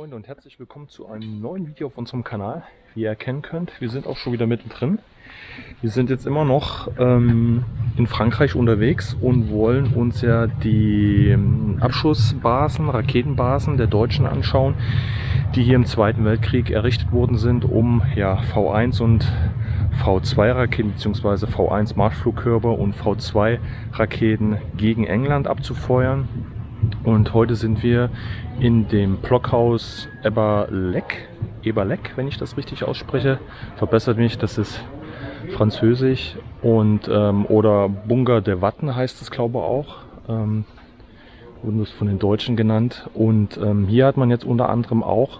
Freunde und herzlich willkommen zu einem neuen Video auf unserem Kanal. Wie ihr erkennen könnt, wir sind auch schon wieder mittendrin. Wir sind jetzt immer noch in Frankreich unterwegs und wollen uns ja die Abschussbasen, Raketenbasen der Deutschen anschauen, die hier im Zweiten Weltkrieg errichtet worden sind, um ja, V1 und V2 Raketen bzw. V1 Marschflugkörper und V2 Raketen gegen England abzufeuern. Und heute sind wir in dem Blockhaus Eberleck, wenn ich das richtig ausspreche. Verbessert mich, das ist Französisch. Und oder Bunker der Watten heißt es, glaube ich, auch. Wurden das von den Deutschen genannt. Und hier hat man jetzt unter anderem auch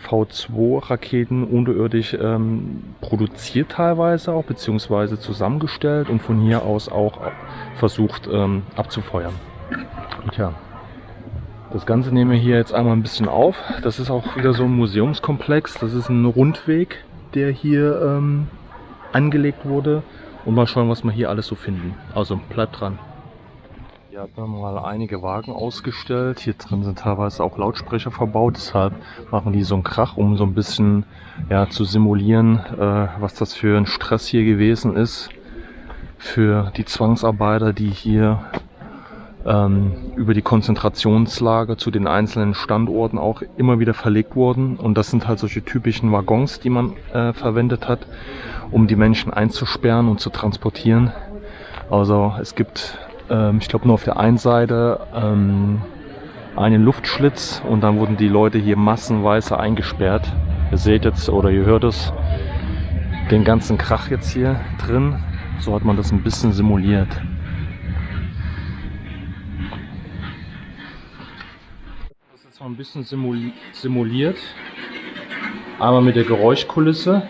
V2-Raketen unterirdisch produziert teilweise auch, beziehungsweise zusammengestellt und von hier aus auch versucht abzufeuern. Und ja, das Ganze nehmen wir hier jetzt einmal ein bisschen auf. Das ist auch wieder so ein Museumskomplex. Das ist ein Rundweg, der hier angelegt wurde. Und mal schauen, was wir hier alles so finden. Also bleibt dran. Hier hat man mal einige Wagen ausgestellt. Hier drin sind teilweise auch Lautsprecher verbaut. Deshalb machen die so einen Krach, um so ein bisschen ja, zu simulieren, was das für ein Stress hier gewesen ist. Für die Zwangsarbeiter, die hier über die Konzentrationslager zu den einzelnen Standorten auch immer wieder verlegt wurden. Und das sind halt solche typischen Waggons, die man verwendet hat, um die Menschen einzusperren und zu transportieren. Also es gibt, ich glaube nur auf der einen Seite einen Luftschlitz und dann wurden die Leute hier massenweise eingesperrt. Ihr seht jetzt oder ihr hört es, den ganzen Krach jetzt hier drin. So hat man das ein bisschen simuliert. Mal ein bisschen simuliert. Einmal mit der Geräuschkulisse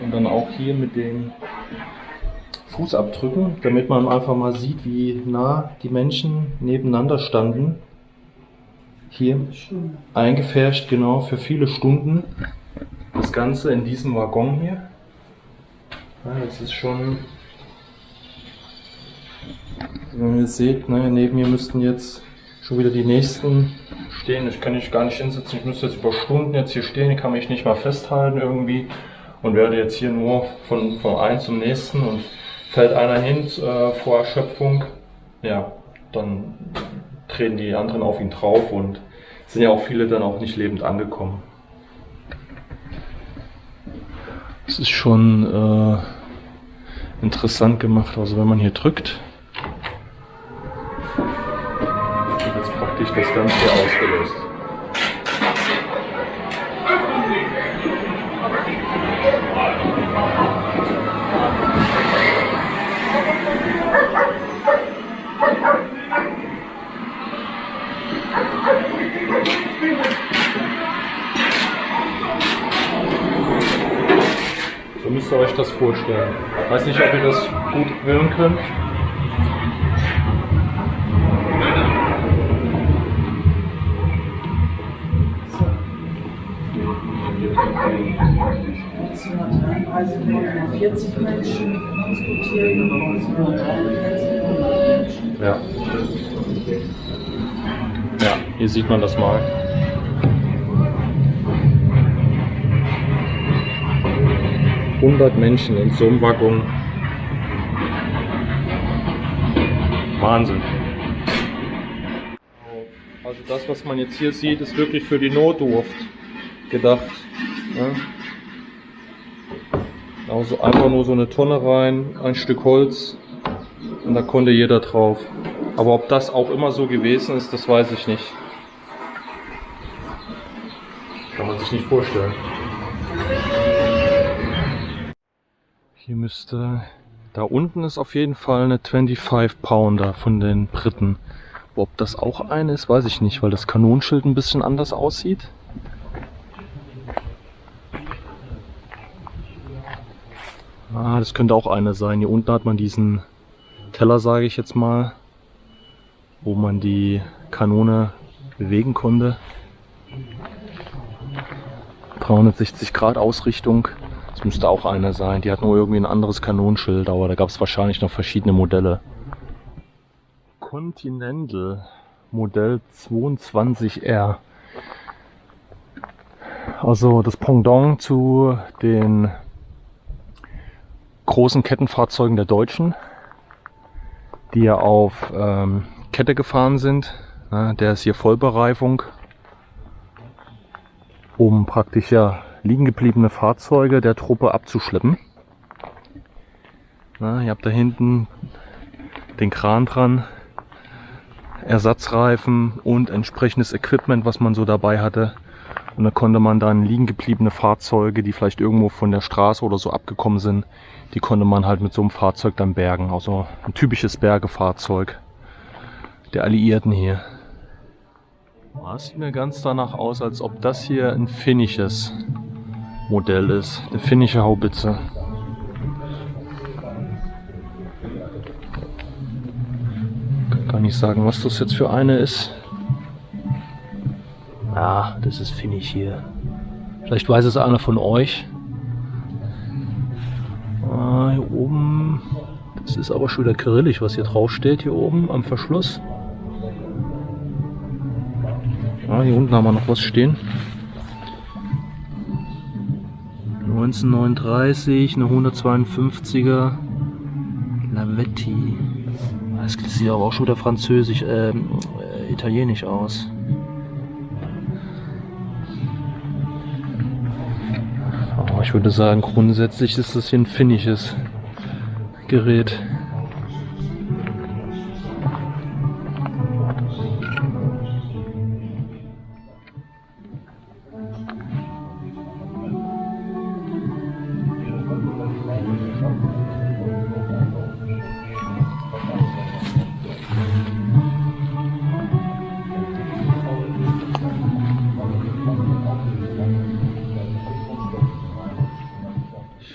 und dann auch hier mit den Fußabdrücken, damit man einfach mal sieht, wie nah die Menschen nebeneinander standen. Hier eingefärscht, genau, für viele Stunden. Das Ganze in diesem Waggon hier. Ja, das ist schon, wenn ihr seht, ne, neben mir müssten jetzt schon wieder die nächsten stehen. Ich kann nicht gar nicht hinsetzen. Ich müsste jetzt über Stunden jetzt hier stehen. Ich kann mich nicht mal festhalten irgendwie und werde jetzt hier nur von einem zum nächsten und fällt einer hin vor Erschöpfung, ja, dann treten die anderen auf ihn drauf und sind ja auch viele dann auch nicht lebend angekommen. Es ist schon interessant gemacht. Also wenn man hier drückt, das Ganze hier ausgelöst. So müsst ihr euch das vorstellen. Ich weiß nicht, ob ihr das gut hören könnt. Also 40 Menschen transportieren, 1943 Ja. Ja, hier sieht man das mal. Menschen in so einem Waggon. Wahnsinn. Also das, was man jetzt hier sieht, ist wirklich für die Notdurft gedacht. Ja. Also einfach nur so eine Tonne rein, ein Stück Holz und da konnte jeder drauf. Aber ob das auch immer so gewesen ist, das weiß ich nicht. Kann man sich nicht vorstellen. Hier müsste, da unten ist auf jeden Fall eine 25 Pounder von den Briten. Aber ob das auch eine ist, weiß ich nicht, weil das Kanonenschild ein bisschen anders aussieht. Ah, das könnte auch eine sein. Hier unten hat man diesen Teller, sage ich jetzt mal, wo man die Kanone bewegen konnte. 360 Grad Ausrichtung. Das müsste auch eine sein. Die hat nur irgendwie ein anderes Kanonenschild, aber da gab es wahrscheinlich noch verschiedene Modelle. Continental. Modell 22R. Also das Pendant zu den großen Kettenfahrzeugen der Deutschen, die ja auf Kette gefahren sind. Ja, der ist hier Vollbereifung, um praktisch ja liegen gebliebene Fahrzeuge der Truppe abzuschleppen. Ja, ihr habt da hinten den Kran dran, Ersatzreifen und entsprechendes Equipment, was man so dabei hatte. Und da konnte man dann liegen gebliebene Fahrzeuge, die vielleicht irgendwo von der Straße oder so abgekommen sind, die konnte man halt mit so einem Fahrzeug dann bergen. Also ein typisches Bergefahrzeug der Alliierten hier. Das sieht mir ganz danach aus, als ob das hier ein finnisches Modell ist. Eine finnische Haubitze. Kann gar nicht sagen, was das jetzt für eine ist. Ja, das ist finnisch hier. Vielleicht weiß es einer von euch. Hier oben. Das ist aber schon wieder kyrillisch, was hier drauf steht, hier oben am Verschluss. Hier unten haben wir noch was stehen. 1939, eine 152er Lavetti. Das sieht aber auch schon wieder französisch, italienisch aus. Aber ich würde sagen, grundsätzlich ist das hier ein finnisches Gerät.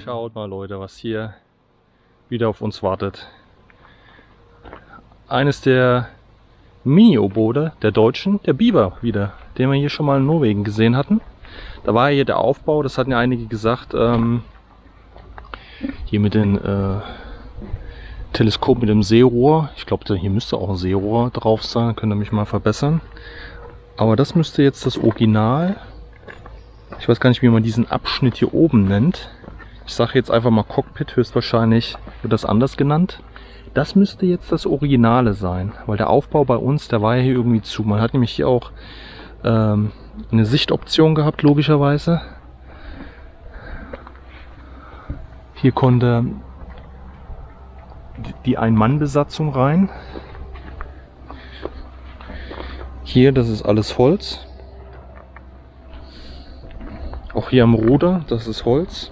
Schaut mal, Leute, was hier wieder auf uns wartet. Eines der Mini-U-Boote der Deutschen, der Biber wieder, den wir hier schon mal in Norwegen gesehen hatten. Da war hier der Aufbau, das hatten ja einige gesagt, hier mit dem Teleskop mit dem Seerohr. Ich glaube, hier müsste auch ein Seerohr drauf sein, könnt ihr mich mal verbessern. Aber das müsste jetzt das Original, ich weiß gar nicht, wie man diesen Abschnitt hier oben nennt. Ich sage jetzt einfach mal Cockpit, höchstwahrscheinlich wird das anders genannt. Das müsste jetzt das Originale sein, weil der Aufbau bei uns, der war ja hier irgendwie zu. Man hat nämlich hier auch eine Sichtoption gehabt, logischerweise. Hier konnte die Ein-Mann-Besatzung rein. Hier, das ist alles Holz. Auch hier am Ruder, das ist Holz.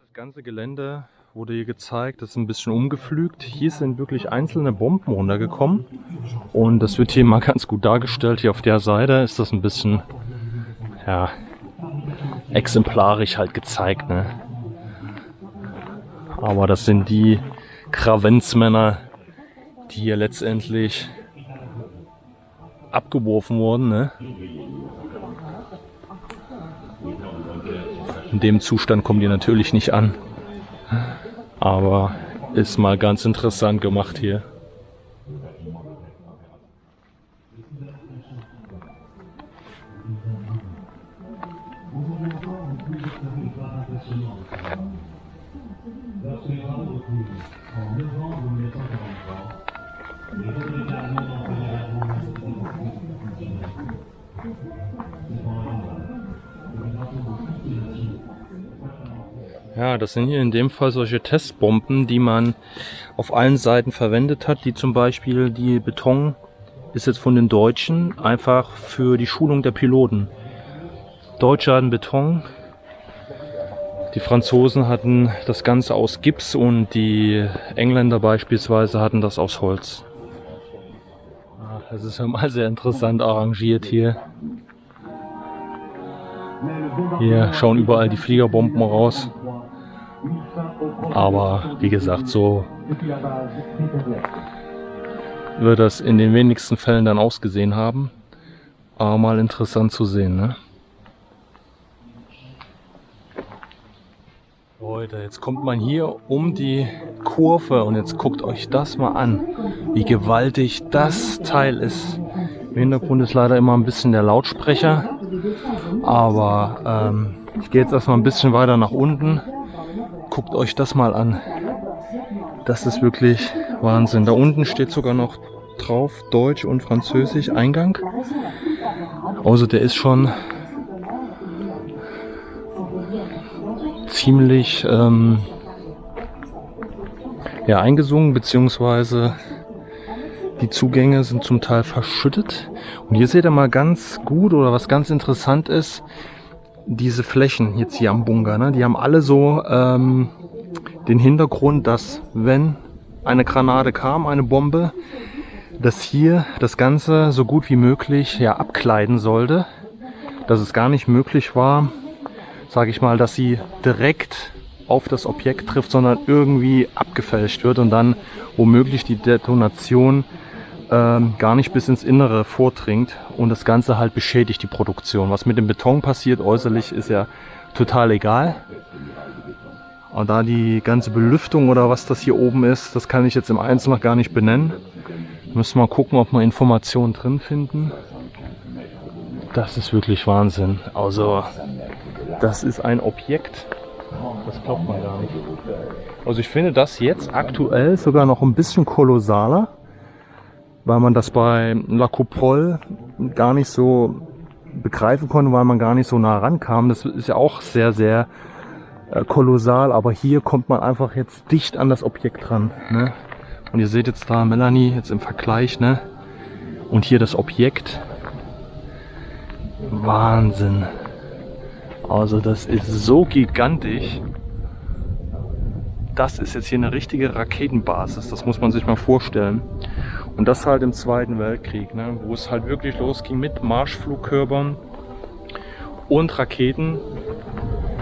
Das ganze Gelände wurde hier gezeigt, das ist ein bisschen umgepflügt. Hier sind wirklich einzelne Bomben runtergekommen und das wird hier mal ganz gut dargestellt. Hier auf der Seite ist das ein bisschen, ja, exemplarisch halt gezeigt, ne? Aber das sind die Kravenzmänner, die hier letztendlich abgeworfen wurden, ne? In dem Zustand kommen die natürlich nicht an. Aber ist mal ganz interessant gemacht hier. Ja, das sind hier in dem Fall solche Testbomben, die man auf allen Seiten verwendet hat. Die zum Beispiel, die Beton ist jetzt von den Deutschen einfach für die Schulung der Piloten. Deutsche hatten Beton, die Franzosen hatten das Ganze aus Gips und die Engländer beispielsweise hatten das aus Holz. Das ist ja mal sehr interessant arrangiert hier. Hier schauen überall die Fliegerbomben raus. Aber wie gesagt, so wird das in den wenigsten Fällen dann ausgesehen haben. Aber mal interessant zu sehen, ne? Leute, jetzt kommt man hier um die Kurve und jetzt guckt euch das mal an, wie gewaltig das Teil ist. Im Hintergrund ist leider immer ein bisschen der Lautsprecher, aber ich gehe jetzt erstmal ein bisschen weiter nach unten. Guckt euch das mal an. Das ist wirklich Wahnsinn. Da unten steht sogar noch drauf Deutsch und Französisch Eingang. Also der ist schon ziemlich ja, eingesungen, beziehungsweise die Zugänge sind zum Teil verschüttet. Und hier seht ihr mal ganz gut, oder was ganz interessant ist, diese Flächen jetzt hier am Bunker, ne, die haben alle so den Hintergrund, dass wenn eine Granate kam, eine Bombe, dass hier das Ganze so gut wie möglich ja abgleiten sollte, dass es gar nicht möglich war, sage ich mal, dass sie direkt auf das Objekt trifft, sondern irgendwie abgefälscht wird und dann womöglich die Detonation gar nicht bis ins Innere vordringt und das Ganze halt beschädigt die Produktion. Was mit dem Beton passiert äußerlich ist ja total egal. Und da die ganze Belüftung oder was das hier oben ist, das kann ich jetzt im Einzelnen noch gar nicht benennen. Müssen wir mal gucken, ob wir Informationen drin finden. Das ist wirklich Wahnsinn. Also das ist ein Objekt, das glaubt man gar nicht. Also ich finde das jetzt aktuell sogar noch ein bisschen kolossaler, weil man das bei La Coupole gar nicht so begreifen konnte, weil man gar nicht so nah rankam. Das ist ja auch sehr, sehr kolossal, aber hier kommt man einfach jetzt dicht an das Objekt dran, ne? Und ihr seht jetzt da Melanie jetzt im Vergleich, ne? Und hier das Objekt. Wahnsinn. Also das ist so gigantisch. Das ist jetzt hier eine richtige Raketenbasis, das muss man sich mal vorstellen. Und das halt im Zweiten Weltkrieg, ne, wo es halt wirklich losging mit Marschflugkörpern und Raketen.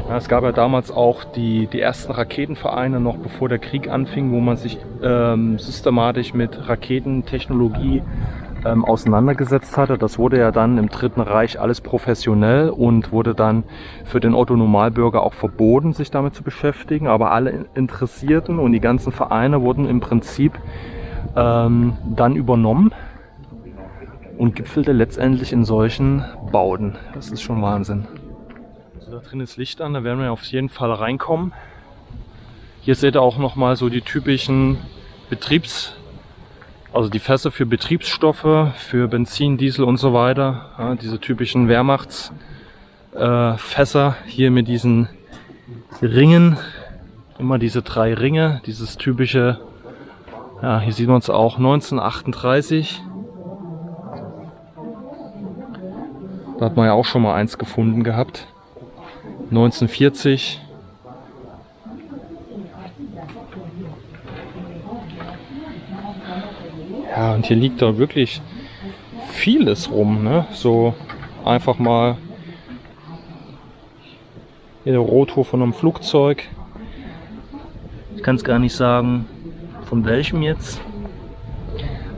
Ja, es gab ja damals auch die ersten Raketenvereine, noch bevor der Krieg anfing, wo man sich systematisch mit Raketentechnologie auseinandergesetzt hatte. Das wurde ja dann im Dritten Reich alles professionell und wurde dann für den Otto-Normalbürger auch verboten, sich damit zu beschäftigen. Aber alle Interessierten und die ganzen Vereine wurden im Prinzip dann übernommen und gipfelte letztendlich in solchen Bauten. Das ist schon Wahnsinn. Also da drin ist Licht an, da werden wir auf jeden Fall reinkommen. Hier seht ihr auch nochmal so die typischen also die Fässer für Betriebsstoffe, für Benzin, Diesel und so weiter. Ja, diese typischen Wehrmachtsfässer hier mit diesen Ringen. Immer diese 3 Ringe, dieses typische, ja, hier sieht man es auch, 1938. Da hat man ja auch schon mal eins gefunden gehabt. 1940. Ja, und hier liegt da wirklich vieles rum, ne? So einfach mal hier der Rotor von einem Flugzeug. Ich kann es gar nicht sagen, von welchem jetzt.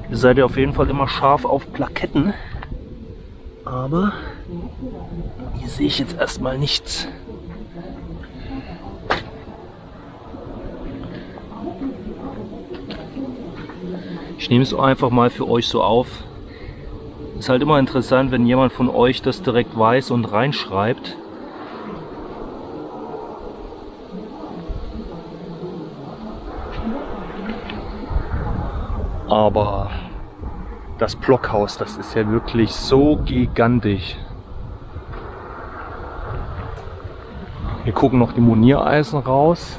Ihr seid ja auf jeden Fall immer scharf auf Plaketten. Aber hier sehe ich jetzt erstmal nichts. Ich nehme es einfach mal für euch so auf. Ist halt immer interessant, wenn jemand von euch das direkt weiß und reinschreibt. Aber das Blockhaus, das ist ja wirklich so gigantisch. Hier gucken noch die Moniereisen raus.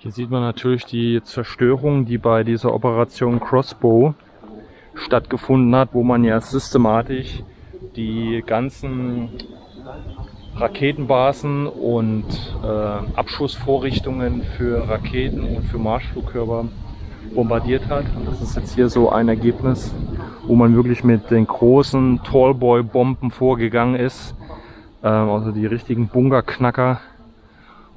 Hier sieht man natürlich die Zerstörung, die bei dieser Operation Crossbow stattgefunden hat, wo man ja systematisch die ganzen Raketenbasen und Abschussvorrichtungen für Raketen und für Marschflugkörper bombardiert hat. Und das ist jetzt hier so ein Ergebnis, wo man wirklich mit den großen Tallboy-Bomben vorgegangen ist, also die richtigen Bunkerknacker,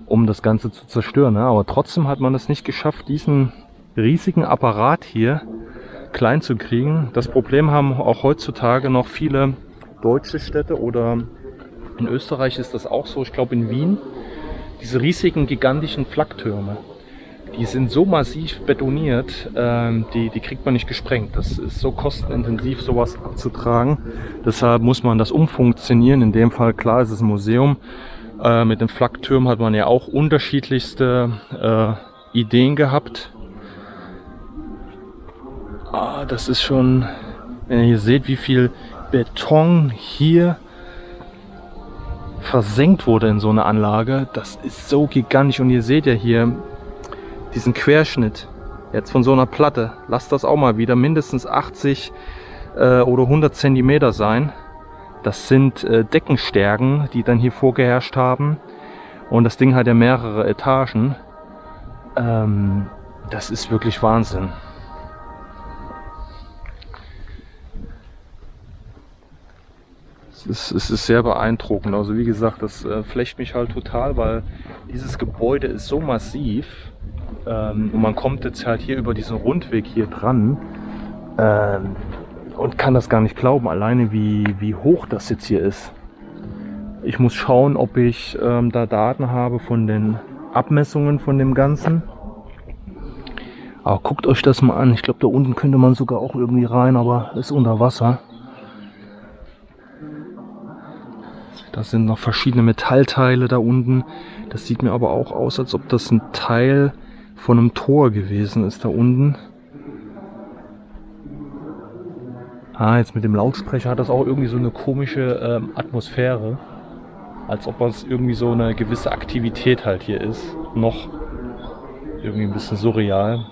um das Ganze zu zerstören. Aber trotzdem hat man es nicht geschafft, diesen riesigen Apparat hier klein zu kriegen. Das Problem haben auch heutzutage noch viele deutsche Städte, oder in Österreich ist das auch so, ich glaube in Wien, diese riesigen, gigantischen Flaktürme. Die sind so massiv betoniert, die kriegt man nicht gesprengt. Das ist so kostenintensiv, sowas abzutragen. Deshalb muss man das umfunktionieren. In dem Fall, klar, ist es ein Museum. Mit den Flaktürmen hat man ja auch unterschiedlichste Ideen gehabt. Das ist schon, wenn ihr hier seht, wie viel Beton hier versenkt wurde in so einer Anlage. Das ist so gigantisch. Und ihr seht ja hier diesen Querschnitt jetzt von so einer Platte. Lasst das auch mal wieder mindestens 80 oder 100 Zentimeter sein. Das sind Deckenstärken, die dann hier vorgeherrscht haben. Und das Ding hat ja mehrere Etagen. Das ist wirklich Wahnsinn. Es ist sehr beeindruckend. Also wie gesagt, das flecht mich halt total, weil dieses Gebäude ist so massiv. Und man kommt jetzt halt hier über diesen Rundweg hier dran und kann das gar nicht glauben, alleine wie hoch das jetzt hier ist. Ich muss schauen, ob ich da Daten habe von den Abmessungen von dem Ganzen. Aber guckt euch das mal an. Ich glaube, da unten könnte man sogar auch irgendwie rein, aber ist unter Wasser. Da sind noch verschiedene Metallteile da unten. Das sieht mir aber auch aus, als ob das ein Teil von einem Tor gewesen ist da unten. Jetzt mit dem Lautsprecher hat das auch irgendwie so eine komische Atmosphäre. Als ob es irgendwie so eine gewisse Aktivität halt hier ist. Noch irgendwie ein bisschen surreal.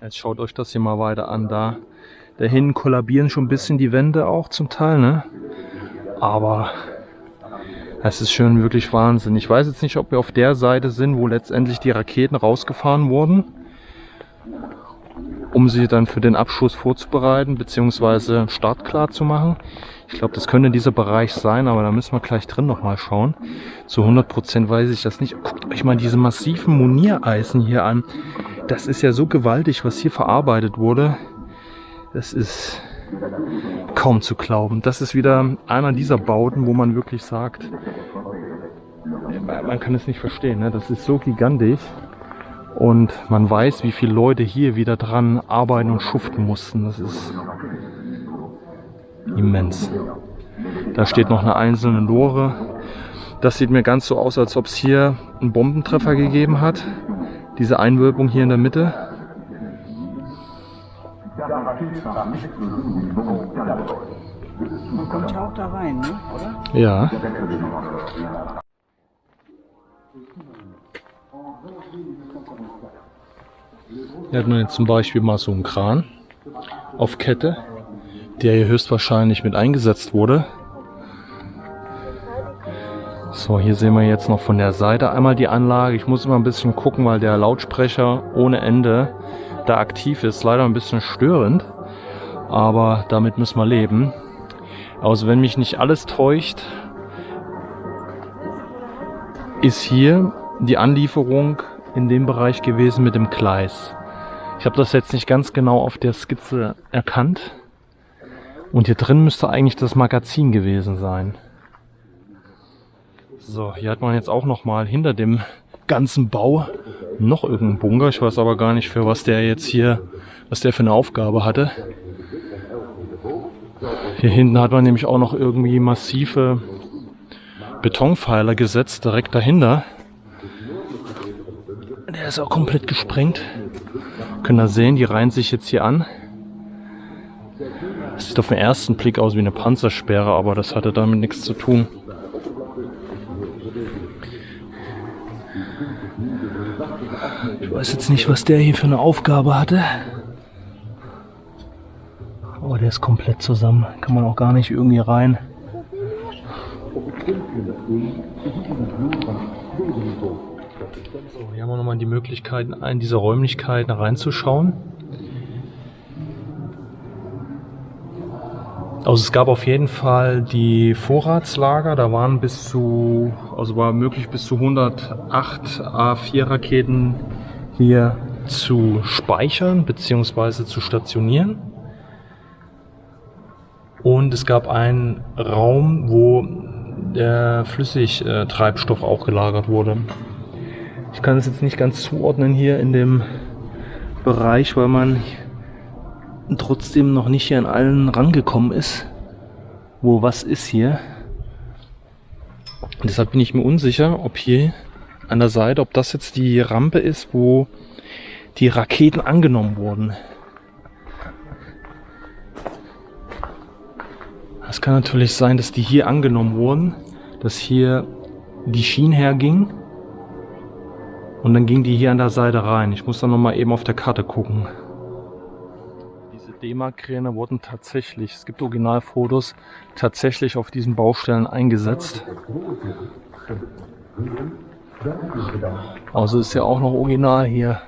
Jetzt schaut euch das hier mal weiter an. Da hinten kollabieren schon ein bisschen die Wände auch zum Teil, ne? Aber es ist schon wirklich Wahnsinn. Ich weiß jetzt nicht, ob wir auf der Seite sind, wo letztendlich die Raketen rausgefahren wurden, um sie dann für den Abschuss vorzubereiten bzw. startklar zu machen. Ich glaube, das könnte dieser Bereich sein, aber da müssen wir gleich drin nochmal schauen. Zu 100% weiß ich das nicht. Guckt euch mal diese massiven Moniereisen hier an. Das ist ja so gewaltig, was hier verarbeitet wurde. Das ist kaum zu glauben. Das ist wieder einer dieser Bauten, wo man wirklich sagt, man kann es nicht verstehen, ne? Das ist so gigantisch. Und man weiß, wie viele Leute hier wieder dran arbeiten und schuften mussten. Das ist immens. Da steht noch eine einzelne Lore. Das sieht mir ganz so aus, als ob es hier einen Bombentreffer gegeben hat. Diese Einwölbung hier in der Mitte. Man kommt ja auch da rein, ne? Oder? Ja. Hier hat man jetzt zum Beispiel mal so einen Kran auf Kette, der hier höchstwahrscheinlich mit eingesetzt wurde. So, hier sehen wir jetzt noch von der Seite einmal die Anlage. Ich muss immer ein bisschen gucken, weil der Lautsprecher ohne Ende da aktiv ist. Leider ein bisschen störend, aber damit müssen wir leben. Also wenn mich nicht alles täuscht, ist hier die Anlieferung in dem Bereich gewesen mit dem Gleis. Ich habe das jetzt nicht ganz genau auf der Skizze erkannt. Und hier drin müsste eigentlich das Magazin gewesen sein. So, hier hat man jetzt auch nochmal hinter dem ganzen Bau noch irgendeinen Bunker. Ich weiß aber gar nicht, für was der jetzt hier, was der für eine Aufgabe hatte. Hier hinten hat man nämlich auch noch irgendwie massive Betonpfeiler gesetzt, direkt dahinter. Der ist auch komplett gesprengt. Könnt ihr sehen, die reihen sich jetzt hier an. Das sieht auf den ersten Blick aus wie eine Panzersperre, aber das hatte damit nichts zu tun. Ich weiß jetzt nicht, was der hier für eine Aufgabe hatte. Aber der ist komplett zusammen. Kann man auch gar nicht irgendwie rein. So, hier haben wir nochmal die Möglichkeit, in diese Räumlichkeiten reinzuschauen. Also es gab auf jeden Fall die Vorratslager, da waren war möglich bis zu 108 A4-Raketen hier zu speichern bzw. zu stationieren. Und es gab einen Raum, wo der Flüssigtreibstoff auch gelagert wurde. Ich kann es jetzt nicht ganz zuordnen hier in dem Bereich, weil man trotzdem noch nicht hier an allen rangekommen ist, wo was ist hier. Und deshalb bin ich mir unsicher, ob hier an der Seite, ob das jetzt die Rampe ist, wo die Raketen angenommen wurden. Es kann natürlich sein, dass die hier angenommen wurden, dass hier die Schiene herging und dann ging die hier an der Seite rein. Ich muss dann nochmal eben auf der Karte gucken. Diese D-Mark-Kräne wurden tatsächlich, es gibt Originalfotos, tatsächlich auf diesen Baustellen eingesetzt. Also ist ja auch noch original hier.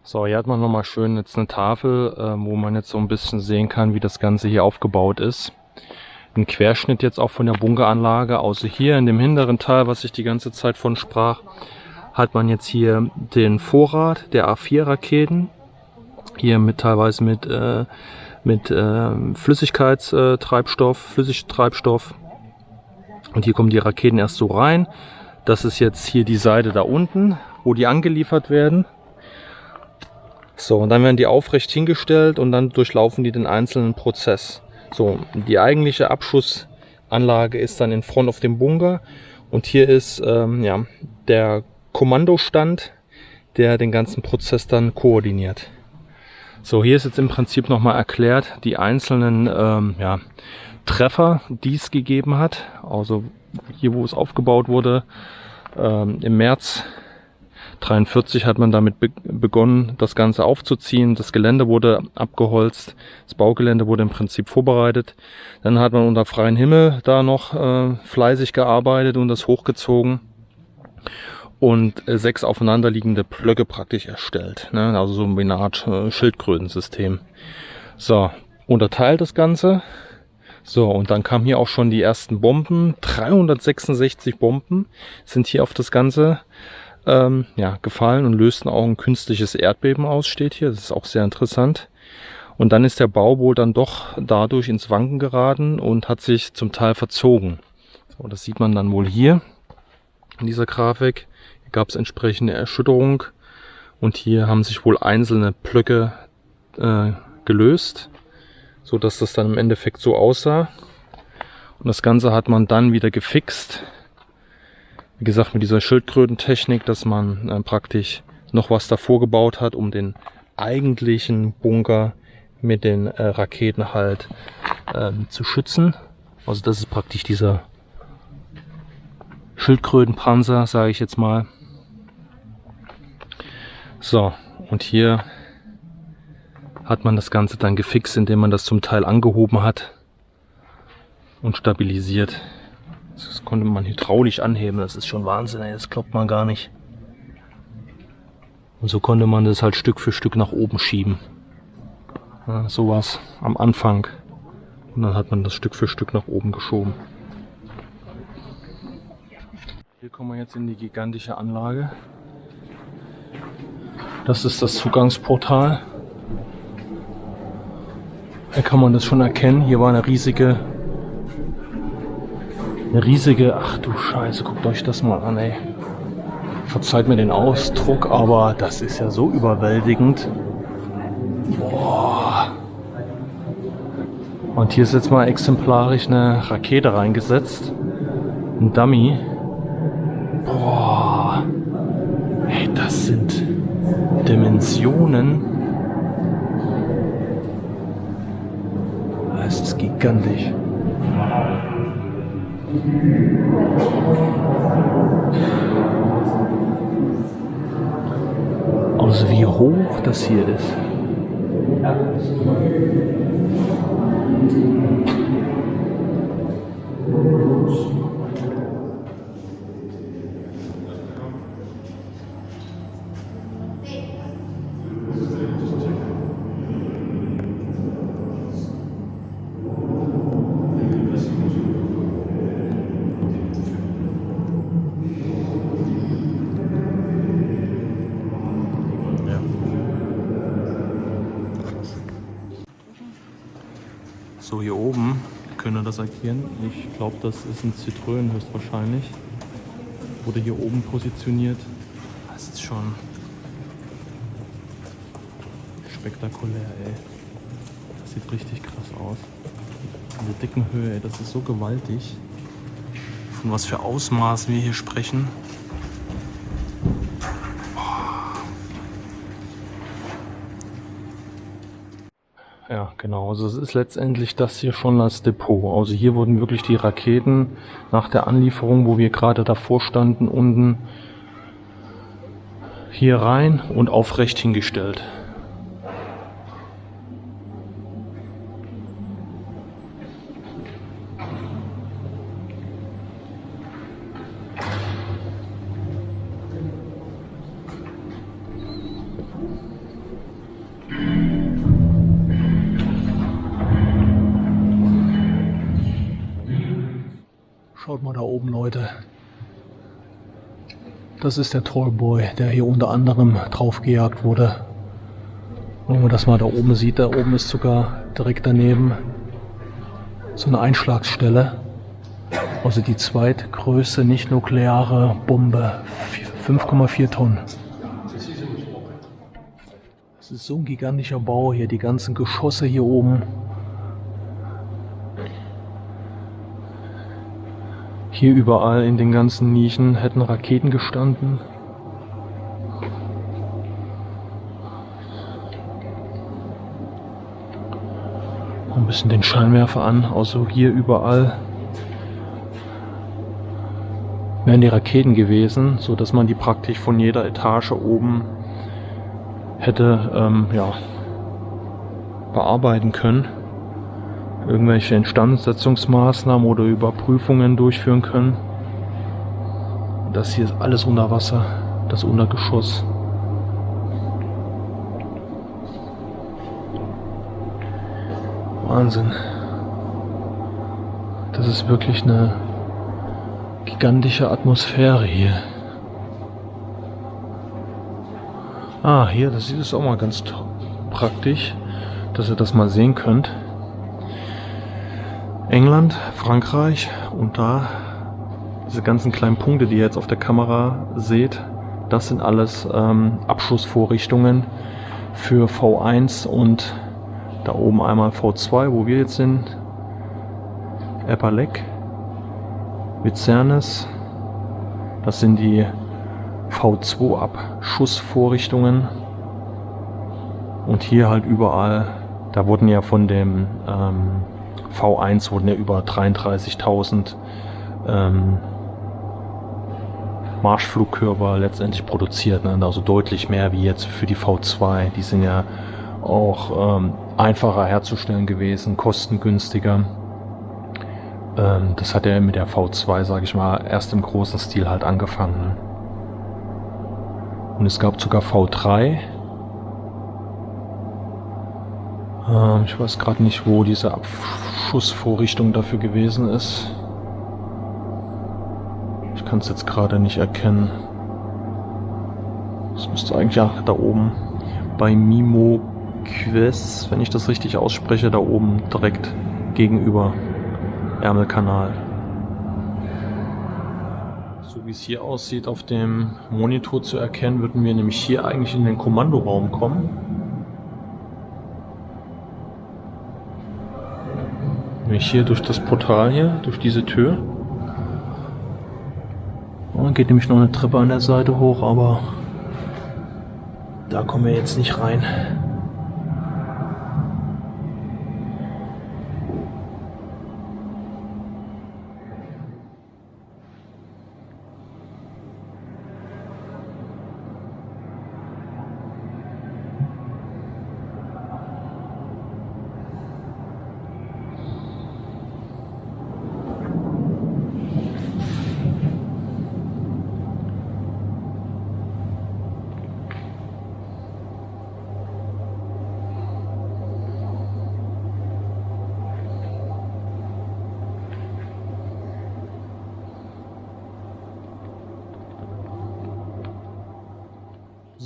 So, hier hat man nochmal schön jetzt eine Tafel, wo man jetzt so ein bisschen sehen kann, wie das Ganze hier aufgebaut ist. Ein Querschnitt jetzt auch von der Bunkeranlage. Also hier in dem hinteren Teil, was ich die ganze Zeit von sprach, hat man jetzt hier den Vorrat der A4-Raketen. Hier teilweise mit Flüssigtreibstoff. Und hier kommen die Raketen erst so rein. Das ist jetzt hier die Seite da unten, wo die angeliefert werden. So, und dann werden die aufrecht hingestellt und dann durchlaufen die den einzelnen Prozess. So, die eigentliche Abschussanlage ist dann in Front auf dem Bunker und hier ist der Kommandostand, der den ganzen Prozess dann koordiniert. So, hier ist jetzt im Prinzip nochmal erklärt, die einzelnen Treffer, die es gegeben hat. Also hier, wo es aufgebaut wurde, im März 1943 hat man damit begonnen, das Ganze aufzuziehen. Das Gelände wurde abgeholzt, das Baugelände wurde im Prinzip vorbereitet. Dann hat man unter freiem Himmel da noch fleißig gearbeitet und das hochgezogen und 6 aufeinanderliegende Blöcke praktisch erstellt, ne? Also so eine Art Schildkrötensystem. So, unterteilt das Ganze. So, und dann kamen hier auch schon die ersten Bomben. 366 Bomben sind hier auf das Ganze gefallen und lösten auch ein künstliches Erdbeben aus, steht hier. Das ist auch sehr interessant. Und dann ist der Bau wohl dann doch dadurch ins Wanken geraten und hat sich zum Teil verzogen. So, das sieht man dann wohl hier in dieser Grafik. Hier gab es entsprechende Erschütterung und hier haben sich wohl einzelne Blöcke gelöst, so dass das dann im Endeffekt so aussah. Und das Ganze hat man dann wieder gefixt. Wie gesagt, mit dieser Schildkrötentechnik, dass man praktisch noch was davor gebaut hat, um den eigentlichen Bunker mit den Raketen halt zu schützen. Also das ist praktisch dieser Schildkrötenpanzer, sage ich jetzt mal. So, und hier hat man das Ganze dann gefixt, indem man das zum Teil angehoben hat und stabilisiert. Das konnte man hydraulisch anheben, das ist schon Wahnsinn, ey, das glaubt man gar nicht. Und so konnte man das halt Stück für Stück nach oben schieben. Ja, sowas am Anfang. Und dann hat man das Stück für Stück nach oben geschoben. Hier kommen wir jetzt in die gigantische Anlage. Das ist das Zugangsportal. Hier kann man das schon erkennen. Hier war eine riesige, ach du Scheiße, guckt euch das mal an, ey. Verzeiht mir den Ausdruck, aber das ist ja so überwältigend. Boah. Und hier ist jetzt mal exemplarisch eine Rakete reingesetzt. Ein Dummy. Boah. Hey, das sind Dimensionen. Es ist gigantisch. Also wie hoch das hier ist. So, hier oben könnt ihr das erkennen. Ich glaube, das ist ein Citroën höchstwahrscheinlich. Wurde hier oben positioniert. Das ist schon spektakulär, ey. Das sieht richtig krass aus. In der dicken Höhe, ey, das ist so gewaltig. Von was für Ausmaßen wir hier sprechen. Ja, genau. Also es ist letztendlich das hier schon das Depot. Also hier wurden wirklich die Raketen nach der Anlieferung, wo wir gerade davor standen, unten hier rein und aufrecht hingestellt. Schaut mal da oben, Leute. Das ist der Tallboy, der hier unter anderem draufgejagt wurde. Wenn man das mal da oben sieht, da oben ist sogar direkt daneben so eine Einschlagsstelle. Also die zweitgrößte nicht-nukleare Bombe. 5,4 Tonnen. Das ist so ein gigantischer Bau hier, die ganzen Geschosse hier oben. Hier überall in den ganzen Nischen hätten Raketen gestanden. Ein bisschen den Scheinwerfer an, also hier überall wären die Raketen gewesen, so dass man die praktisch von jeder Etage oben hätte bearbeiten können. Irgendwelche Instandsetzungsmaßnahmen oder Überprüfungen durchführen können. Das hier ist alles unter Wasser, das Untergeschoss. Wahnsinn. Das ist wirklich eine gigantische Atmosphäre hier. Ah, hier, das ist auch mal ganz praktisch, dass ihr das mal sehen könnt. England, Frankreich und da diese ganzen kleinen Punkte, die ihr jetzt auf der Kamera seht, das sind alles Abschussvorrichtungen für V1 und da oben einmal V2, wo wir jetzt sind, Epalec, Vizernes, das sind die V2 Abschussvorrichtungen und hier halt überall, da wurden ja von dem V1 wurden ja über 33.000 Marschflugkörper letztendlich produziert, ne? Also deutlich mehr wie jetzt für die V2. Die sind ja auch einfacher herzustellen gewesen, kostengünstiger. Das hat ja mit der V2, sage ich mal, erst im großen Stil halt angefangen. Ne? Und es gab sogar V3. Ich weiß gerade nicht, wo diese Abschussvorrichtung dafür gewesen ist. Ich kann es jetzt gerade nicht erkennen. Das müsste eigentlich ja da oben bei Mimoques, wenn ich das richtig ausspreche, da oben direkt gegenüber Ärmelkanal. So wie es hier aussieht, auf dem Monitor zu erkennen, würden wir nämlich hier eigentlich in den Kommandoraum kommen. Nämlich hier durch das Portal hier, durch diese Tür. Und dann geht nämlich noch eine Treppe an der Seite hoch, aber da kommen wir jetzt nicht rein.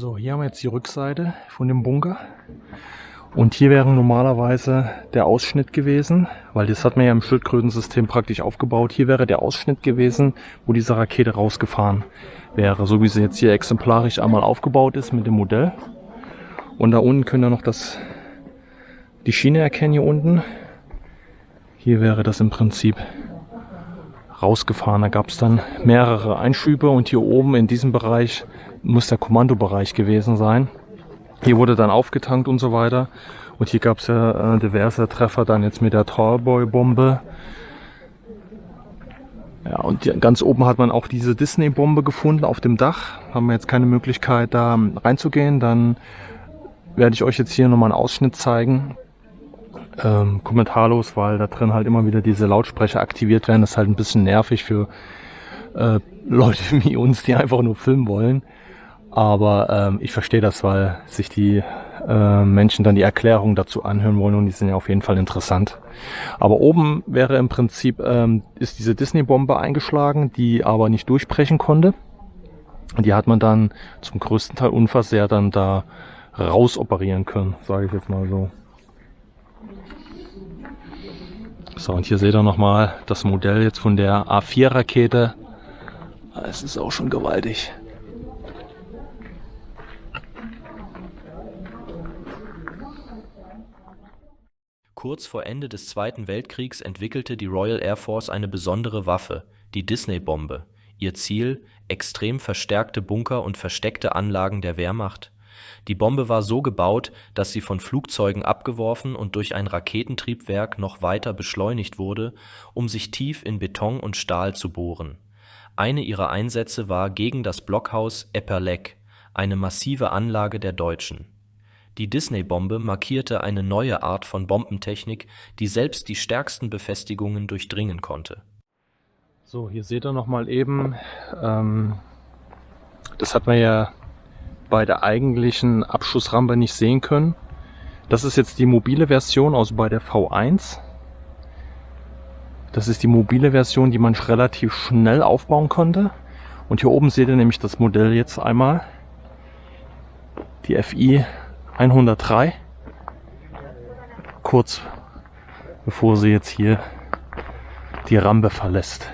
So, hier haben wir jetzt die Rückseite von dem Bunker. Und hier wäre normalerweise der Ausschnitt gewesen, weil das hat man ja im Schildkrötensystem praktisch aufgebaut. Hier wäre der Ausschnitt gewesen, wo diese Rakete rausgefahren wäre, so wie sie jetzt hier exemplarisch einmal aufgebaut ist mit dem Modell. Und da unten könnt ihr noch die Schiene erkennen hier unten. Hier wäre das im Prinzip rausgefahren. Da gab es dann mehrere Einschübe und hier oben in diesem Bereich muss der Kommandobereich gewesen sein. Hier wurde dann aufgetankt und so weiter. Und hier gab es ja diverse Treffer dann jetzt mit der Tallboy-Bombe. Ja, und ganz oben hat man auch diese Disney-Bombe gefunden auf dem Dach. Haben wir jetzt keine Möglichkeit da reinzugehen. Dann werde ich euch jetzt hier nochmal einen Ausschnitt zeigen. Kommentarlos, weil da drin halt immer wieder diese Lautsprecher aktiviert werden. Das ist halt ein bisschen nervig für Leute wie uns, die einfach nur filmen wollen. Aber ich verstehe das, weil sich die Menschen dann die Erklärung dazu anhören wollen und die sind ja auf jeden Fall interessant. Aber oben wäre im Prinzip, ist diese Disney-Bombe eingeschlagen, die aber nicht durchbrechen konnte. Die hat man dann zum größten Teil unversehrt dann da raus operieren können, sage ich jetzt mal so. So, und hier seht ihr nochmal das Modell jetzt von der A4-Rakete. Es ist auch schon gewaltig. Kurz vor Ende des Zweiten Weltkriegs entwickelte die Royal Air Force eine besondere Waffe, die Disney-Bombe. Ihr Ziel: extrem verstärkte Bunker und versteckte Anlagen der Wehrmacht. Die Bombe war so gebaut, dass sie von Flugzeugen abgeworfen und durch ein Raketentriebwerk noch weiter beschleunigt wurde, um sich tief in Beton und Stahl zu bohren. Eine ihrer Einsätze war gegen das Blockhaus Epperleck, eine massive Anlage der Deutschen. Die Disney-Bombe markierte eine neue Art von Bombentechnik, die selbst die stärksten Befestigungen durchdringen konnte. So, hier seht ihr nochmal eben, das hat man ja bei der eigentlichen Abschussrampe nicht sehen können. Das ist jetzt die mobile Version, also bei der V1. Das ist die mobile Version, die man relativ schnell aufbauen konnte. Und hier oben seht ihr nämlich das Modell jetzt einmal. Die FI 103. Kurz bevor sie jetzt hier die Rampe verlässt.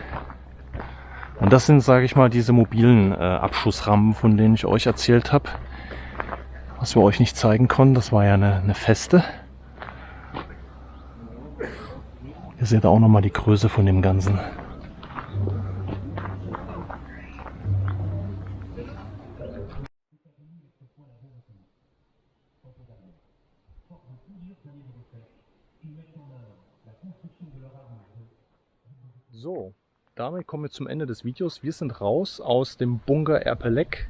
Und das sind, sage ich mal, diese mobilen Abschussrampen, von denen ich euch erzählt habe. Was wir euch nicht zeigen konnten, das war ja eine feste. Ihr seht auch nochmal die Größe von dem Ganzen. So, damit kommen wir zum Ende des Videos. Wir sind raus aus dem Bunker Epperleck,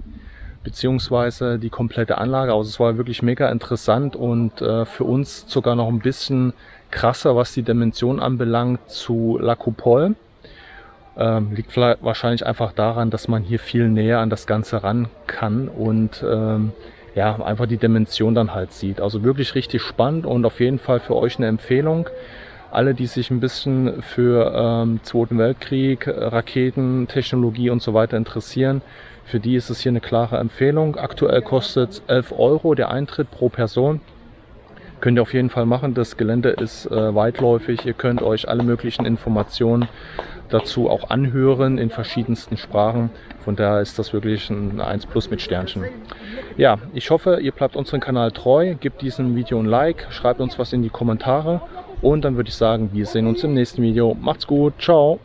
beziehungsweise die komplette Anlage. Also es war wirklich mega interessant und für uns sogar noch ein bisschen krasser, was die Dimension anbelangt, zu La Coupole. Liegt vielleicht wahrscheinlich einfach daran, dass man hier viel näher an das Ganze ran kann und ja, einfach die Dimension dann halt sieht. Also wirklich richtig spannend und auf jeden Fall für euch eine Empfehlung. Alle, die sich ein bisschen für Zweiten Weltkrieg, Raketentechnologie und so weiter interessieren, für die ist es hier eine klare Empfehlung. Aktuell kostet es 11 € der Eintritt pro Person. Könnt ihr auf jeden Fall machen. Das Gelände ist weitläufig. Ihr könnt euch alle möglichen Informationen dazu auch anhören in verschiedensten Sprachen. Von daher ist das wirklich ein 1+ mit Sternchen. Ja, ich hoffe, ihr bleibt unserem Kanal treu. Gebt diesem Video ein Like, schreibt uns was in die Kommentare. Und dann würde ich sagen, wir sehen uns im nächsten Video. Macht's gut, ciao!